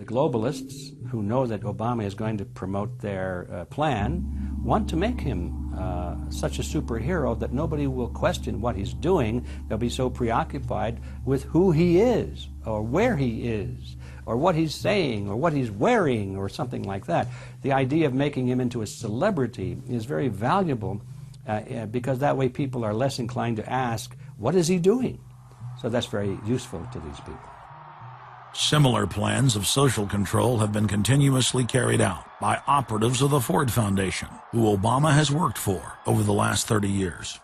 The globalists, who know that Obama is going to promote their plan, want to make him such a superhero that nobody will question what he's doing. They'll be so preoccupied with who he is, or where he is, or what he's saying, or what he's wearing, or something like that. The idea of making him into a celebrity is very valuable because that way people are less inclined to ask, what is he doing? So that's very useful to these people. Similar plans of social control have been continuously carried out by operatives of the Ford Foundation, who Obama has worked for over the last 30 years.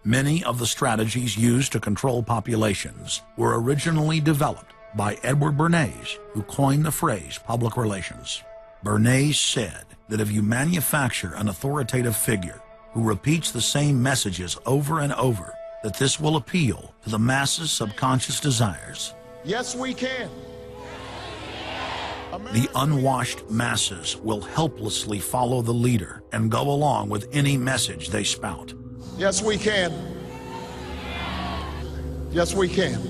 Many of the strategies used to control populations were originally developed by Edward Bernays, who coined the phrase public relations. Bernays said that if you manufacture an authoritative figure who repeats the same messages over and over, that this will appeal to the masses' subconscious desires. Yes, we can. The unwashed masses will helplessly follow the leader and go along with any message they spout. Yes, we can. Yes, we can.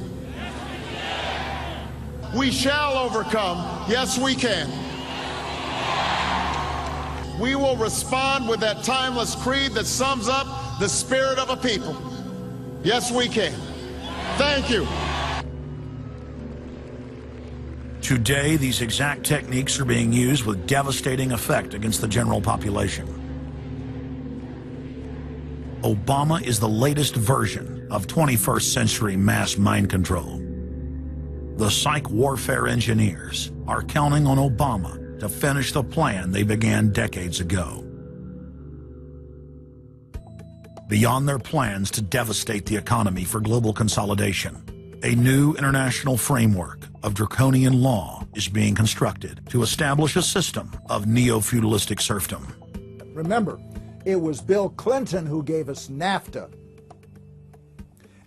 We shall overcome. Yes, we can. We will respond with that timeless creed that sums up the spirit of a people. Yes, we can. Thank you. Today, these exact techniques are being used with devastating effect against the general population. Obama is the latest version of 21st century mass mind control. The psych warfare engineers are counting on Obama to finish the plan they began decades ago. Beyond their plans to devastate the economy for global consolidation, a new international framework of draconian law is being constructed to establish a system of neo-feudalistic serfdom. Remember, it was Bill Clinton who gave us NAFTA.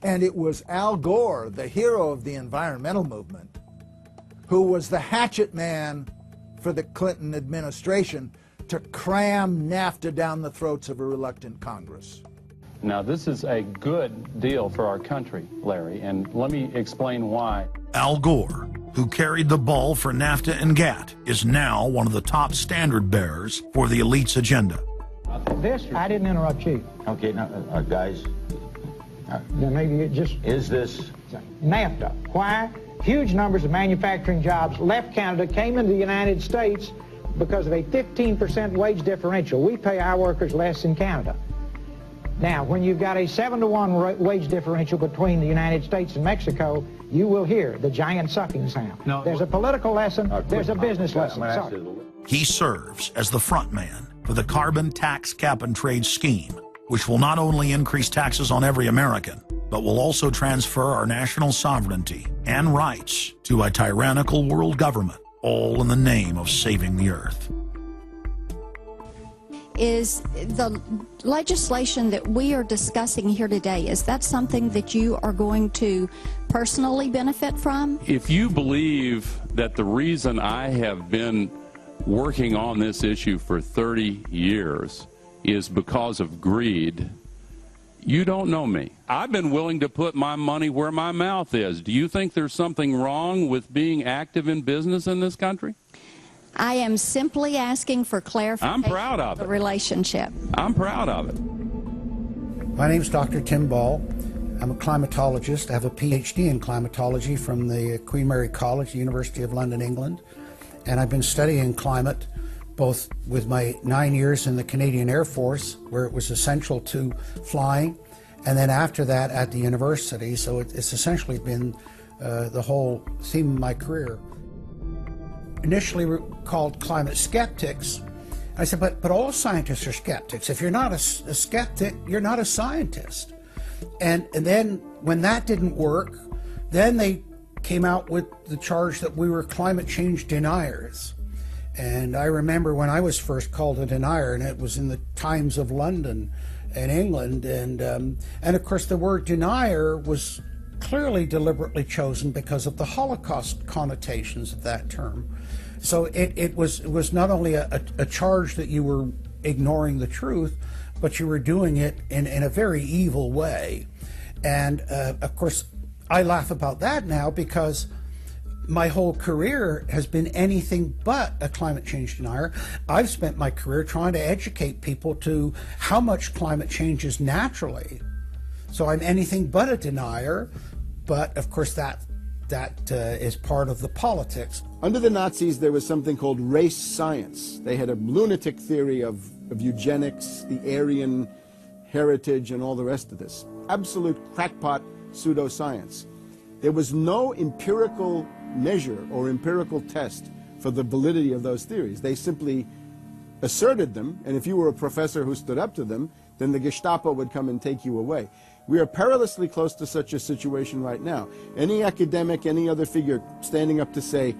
And it was Al Gore, the hero of the environmental movement, who was the hatchet man for the Clinton administration to cram NAFTA down the throats of a reluctant Congress. Now, this is a good deal for our country, Larry, and let me explain why. Al Gore, who carried the ball for NAFTA and GATT, is now one of the top standard bearers for the elite's agenda. I didn't interrupt you. Okay, now, guys. Then maybe it just... Is this... NAFTA. Why? Huge numbers of manufacturing jobs left Canada, came into the United States because of a 15% wage differential. We pay our workers less in Canada. Now, when you've got a 7-to-1 wage differential between the United States and Mexico, you will hear the giant sucking sound. No, there's a political lesson, there's a business lesson. Sorry. He serves as the front man for the carbon tax cap and trade scheme, which will not only increase taxes on every American, but will also transfer our national sovereignty and rights to a tyrannical world government, all in the name of saving the earth. Is the legislation that we are discussing here today, is that something that you are going to personally benefit from? If you believe that the reason I have been working on this issue for 30 years is because of greed, you don't know me. I've been willing to put my money where my mouth is. Do you think there's something wrong with being active in business in this country? I am simply asking for clarification. I'm proud of it. The relationship. I'm proud of it. My name is Dr. Tim Ball. I'm a climatologist. I have a PhD in climatology from the Queen Mary College, University of London, England. And I've been studying climate both with my 9 years in the Canadian Air Force, where it was essential to flying, and then after that at the university. So it's essentially been the whole theme of my career. Initially called climate skeptics. I said, but all scientists are skeptics. If you're not a skeptic, you're not a scientist. And then when that didn't work, then they came out with the charge that we were climate change deniers. And I remember when I was first called a denier, and it was in the Times of London in England, and of course the word denier was clearly deliberately chosen because of the Holocaust connotations of that term. So it was not only a charge that you were ignoring the truth, but you were doing it in a very evil way. And of course, I laugh about that now because my whole career has been anything but a climate change denier. I've spent my career trying to educate people to how much climate change is naturally. So I'm anything but a denier, but of course that is part of the politics. Under the Nazis, there was something called race science. They had a lunatic theory of eugenics, the Aryan heritage, and all the rest of this. Absolute crackpot pseudoscience. There was no empirical measure or empirical test for the validity of those theories. They simply asserted them, and if you were a professor who stood up to them, then the Gestapo would come and take you away. We are perilously close to such a situation right now. Any academic, any other figure standing up to say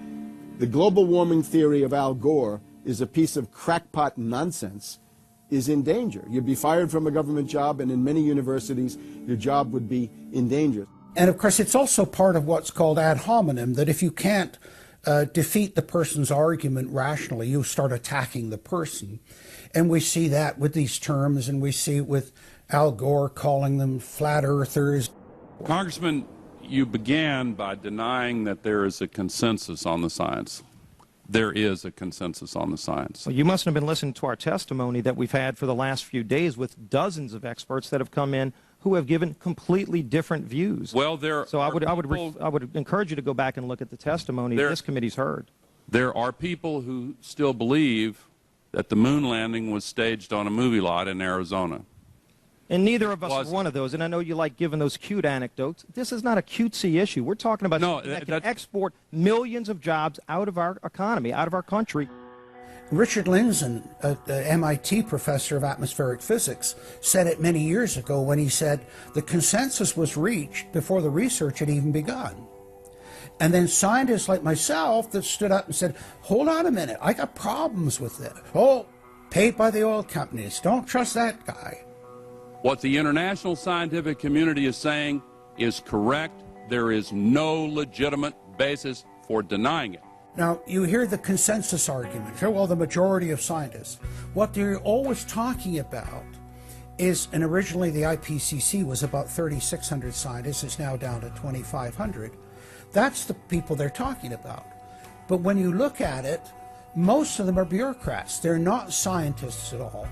the global warming theory of Al Gore is a piece of crackpot nonsense is in danger. You'd be fired from a government job, and in many universities, your job would be in danger. And of course, it's also part of what's called ad hominem, that if you can't defeat the person's argument rationally, you start attacking the person. And we see that with these terms, and we see it with Al Gore calling them flat earthers. Congressman, you began by denying that there is a consensus on the science. There is a consensus on the science. Well, you mustn't have been listening to our testimony that we've had for the last few days with dozens of experts that have come in who have given completely different views. Well, I would encourage you to go back and look at the testimony this committee's heard. There are people who still believe that the moon landing was staged on a movie lot in Arizona. And neither of us is one of those. And I know you like giving those cute anecdotes. This is not a cutesy issue. We're talking about something that can export millions of jobs out of our economy, out of our country. Richard Lindzen, an MIT professor of atmospheric physics, said it many years ago when he said the consensus was reached before the research had even begun. And then scientists like myself that stood up and said, hold on a minute, I got problems with this. Oh, paid by the oil companies, don't trust that guy. What the international scientific community is saying is correct. There is no legitimate basis for denying it. Now, you hear the consensus argument. Well, the majority of scientists. What they're always talking about is, and originally the IPCC was about 3,600 scientists, it's now down to 2,500. That's the people they're talking about. But when you look at it, most of them are bureaucrats. They're not scientists at all.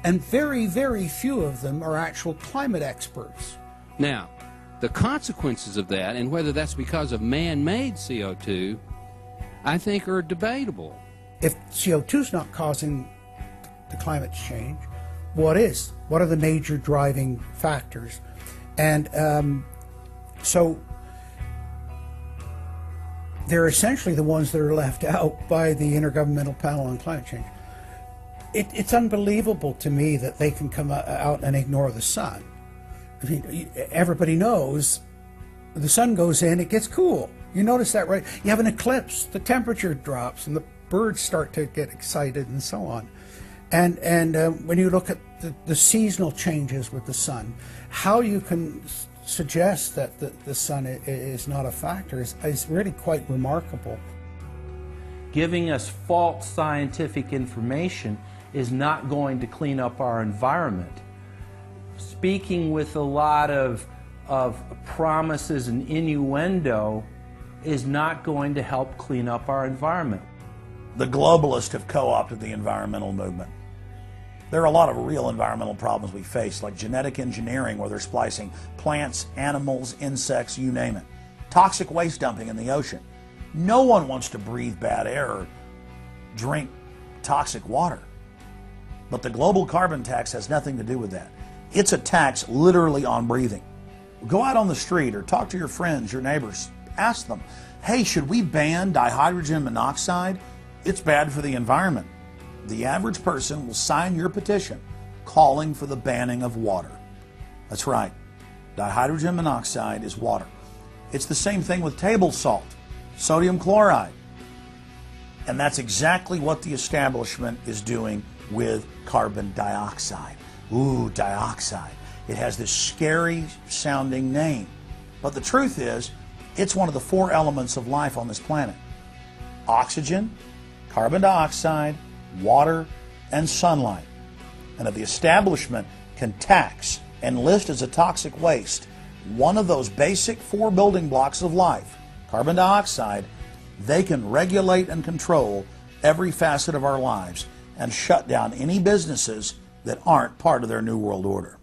And very, very few of them are actual climate experts. Now, the consequences of that, and whether that's because of man-made CO2, I think are debatable. If CO2 is not causing the climate change, what is? What are the major driving factors? And so they're essentially the ones that are left out by the Intergovernmental Panel on Climate Change. It's unbelievable to me that they can come out and ignore the sun. I mean, everybody knows the sun goes in, it gets cool. You notice that, right? You have an eclipse, the temperature drops, and the birds start to get excited and so on. And when you look at the seasonal changes with the sun, how you can suggest that the sun is not a factor is really quite remarkable. Giving us false scientific information is not going to clean up our environment. Speaking with a lot of promises and innuendo is not going to help clean up our environment. The globalists have co-opted the environmental movement. There are a lot of real environmental problems we face, like genetic engineering, where they're splicing plants, animals, insects, you name it. Toxic waste dumping in the ocean. No one wants to breathe bad air or drink toxic water. But the global carbon tax has nothing to do with that. It's a tax literally on breathing. Go out on the street or talk to your friends, your neighbors. Ask them, hey, should we ban dihydrogen monoxide? It's bad for the environment. The average person will sign your petition calling for the banning of water. That's right. Dihydrogen monoxide is water. It's the same thing with table salt, sodium chloride. And that's exactly what the establishment is doing with carbon dioxide. Ooh, dioxide. It has this scary sounding name. But the truth is, it's one of the 4 elements of life on this planet. Oxygen, carbon dioxide, water, and sunlight. And if the establishment can tax and list as a toxic waste one of those basic 4 building blocks of life, carbon dioxide, they can regulate and control every facet of our lives and shut down any businesses that aren't part of their New World Order.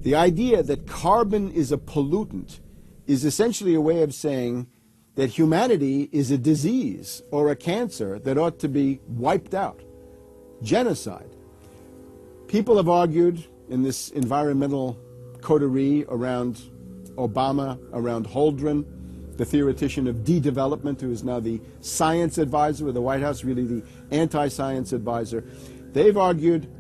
The idea that carbon is a pollutant is essentially a way of saying that humanity is a disease or a cancer that ought to be wiped out. Genocide. People have argued in this environmental coterie around Obama, around Holdren, the theoretician of de-development, who is now the science advisor of the White House, really the anti-science advisor. They've argued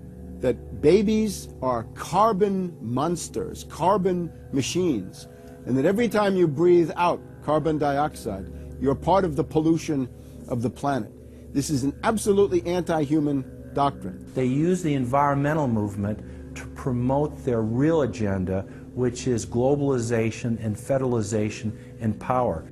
that babies are carbon monsters, carbon machines, and that every time you breathe out carbon dioxide, you're part of the pollution of the planet. This is an absolutely anti-human doctrine. They use the environmental movement to promote their real agenda, which is globalization and federalization and power.